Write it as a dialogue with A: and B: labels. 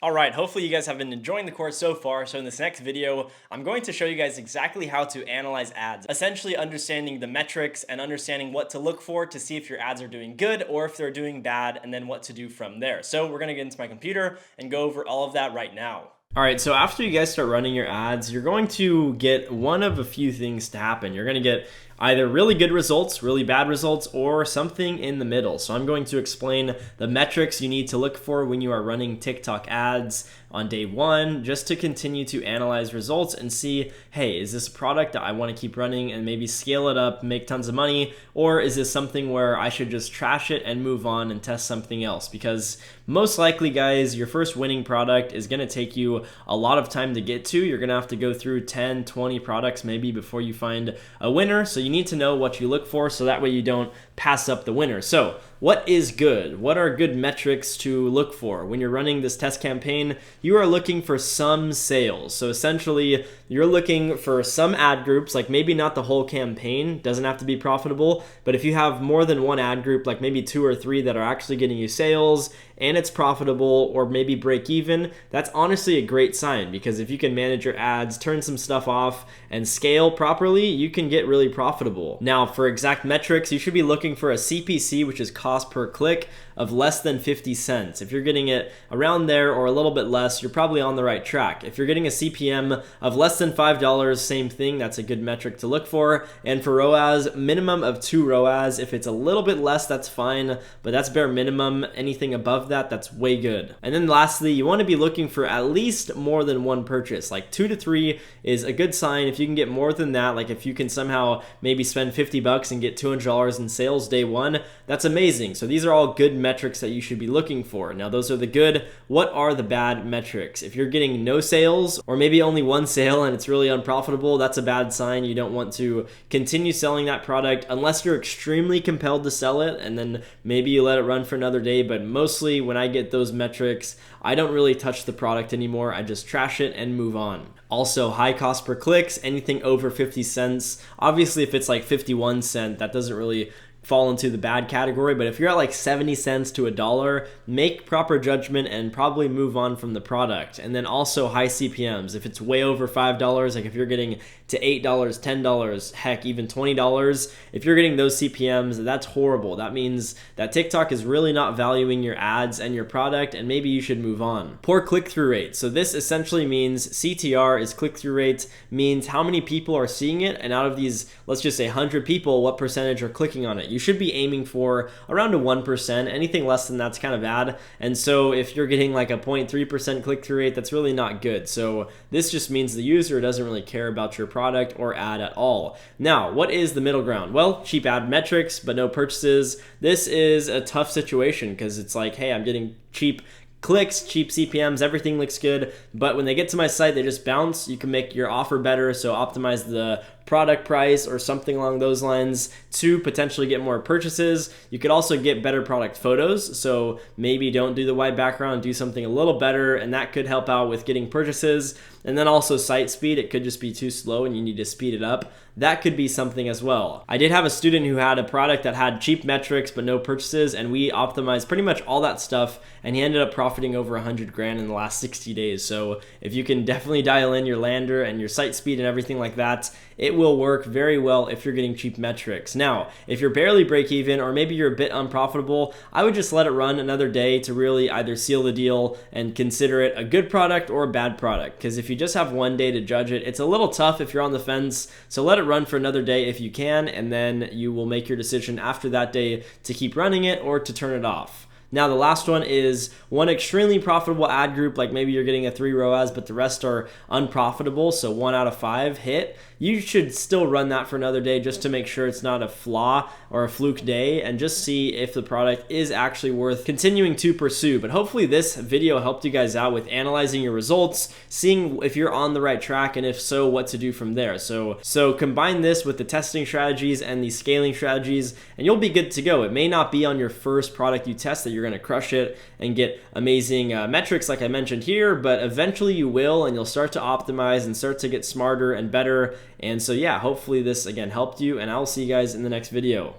A: All right, hopefully you guys have been enjoying the course so far. So in this next video, I'm going to show you guys exactly how to analyze ads, essentially understanding the metrics and understanding what to look for to see if your ads are doing good or if they're doing bad, and then what to do from there. So we're gonna get into my computer and go over all of that right now. All right, so after you guys start running your ads, you're going to get one of a few things to happen. You're gonna get either really good results, really bad results, or something in the middle. So I'm going to explain the metrics you need to look for when you are running TikTok ads on day one, just to continue to analyze results and see, hey, is this a product that I want to keep running and maybe scale it up, make tons of money, or is this something where I should just trash it and move on and test something else? Because most likely, guys, your first winning product is going to take you a lot of time to get to. You're going to have to go through 10, 20 products maybe before you find a winner. So you need to know what you look for so that way you don't pass up the winner. So what is good? What are good metrics to look for? When you're running this test campaign, you are looking for some sales. So essentially, you're looking for some ad groups, like maybe not the whole campaign, doesn't have to be profitable, but if you have more than one ad group, like maybe 2 or 3 that are actually getting you sales and it's profitable or maybe break even, that's honestly a great sign, because if you can manage your ads, turn some stuff off, and scale properly, you can get really profitable. Now, for exact metrics, you should be looking for a CPC, which is cost per click, of less than 50 cents. If you're getting it around there or a little bit less, you're probably on the right track. If you're getting a CPM of less than $5, same thing, that's a good metric to look for. And for ROAS, minimum of 2 ROAS. If it's a little bit less, that's fine, but that's bare minimum. Anything above that, that's way good. And then lastly, you want to be looking for at least more than one purchase. Like 2 to 3 is a good sign. If you can get more than that, like if you can somehow maybe spend $50 and get $200 in sales day one, that's amazing. So these are all good metrics that you should be looking for. Now, those are the good. What are the bad metrics? If you're getting no sales or maybe only one sale and it's really unprofitable, that's a bad sign. You don't want to continue selling that product unless you're extremely compelled to sell it, and then maybe you let it run for another day. But mostly when I get those metrics, I don't really touch the product anymore. I just trash it and move on. Also, high cost per clicks, anything over 50 cents. Obviously, if it's like 51 cents, that doesn't really fall into the bad category, but if you're at like 70 cents to $1, make proper judgment and probably move on from the product. And then also high CPMs. If it's way over $5, like if you're getting to $8, $10, heck, even $20, if you're getting those CPMs, that's horrible. That means that TikTok is really not valuing your ads and your product, and maybe you should move on. Poor click-through rate. So this essentially means CTR is click-through rate, means how many people are seeing it, and out of these, let's just say 100 people, what percentage are clicking on it. You should be aiming for around a 1%. Anything less than that's kind of bad. And so if you're getting like a 0.3% click-through rate, that's really not good. So this just means the user doesn't really care about your product or ad at all. Now, what is the middle ground? Well, cheap ad metrics, but no purchases. This is a tough situation because it's like, hey, I'm getting cheap clicks, cheap CPMs, everything looks good, but when they get to my site, they just bounce. You can make your offer better, so optimize the product price or something along those lines to potentially get more purchases. You could also get better product photos, so maybe don't do the white background, do something a little better, and that could help out with getting purchases. And then also site speed, it could just be too slow and you need to speed it up. That could be something as well. I did have a student who had a product that had cheap metrics but no purchases, and we optimized pretty much all that stuff, and he ended up profiting over 100 grand in the last 60 days. So if you can definitely dial in your lander and your site speed and everything like that, it will work very well if you're getting cheap metrics. Now, if you're barely break even or maybe you're a bit unprofitable, I would just let it run another day to really either seal the deal and consider it a good product or a bad product. Because if you just have one day to judge it, it's a little tough if you're on the fence. So let it run for another day if you can, and then you will make your decision after that day to keep running it or to turn it off. Now, the last one is one extremely profitable ad group, like maybe you're getting a 3 ROAS, but the rest are unprofitable, so 1 out of 5 hit. You should still run that for another day just to make sure it's not a flaw or a fluke day, and just see if the product is actually worth continuing to pursue. But hopefully this video helped you guys out with analyzing your results, seeing if you're on the right track, and if so, what to do from there. So combine this with the testing strategies and the scaling strategies, and you'll be good to go. It may not be on your first product you test that you're going to crush it and get amazing metrics like I mentioned here, but eventually you will, and you'll start to optimize and start to get smarter and better. And so yeah, hopefully this again helped you, and I'll see you guys in the next video.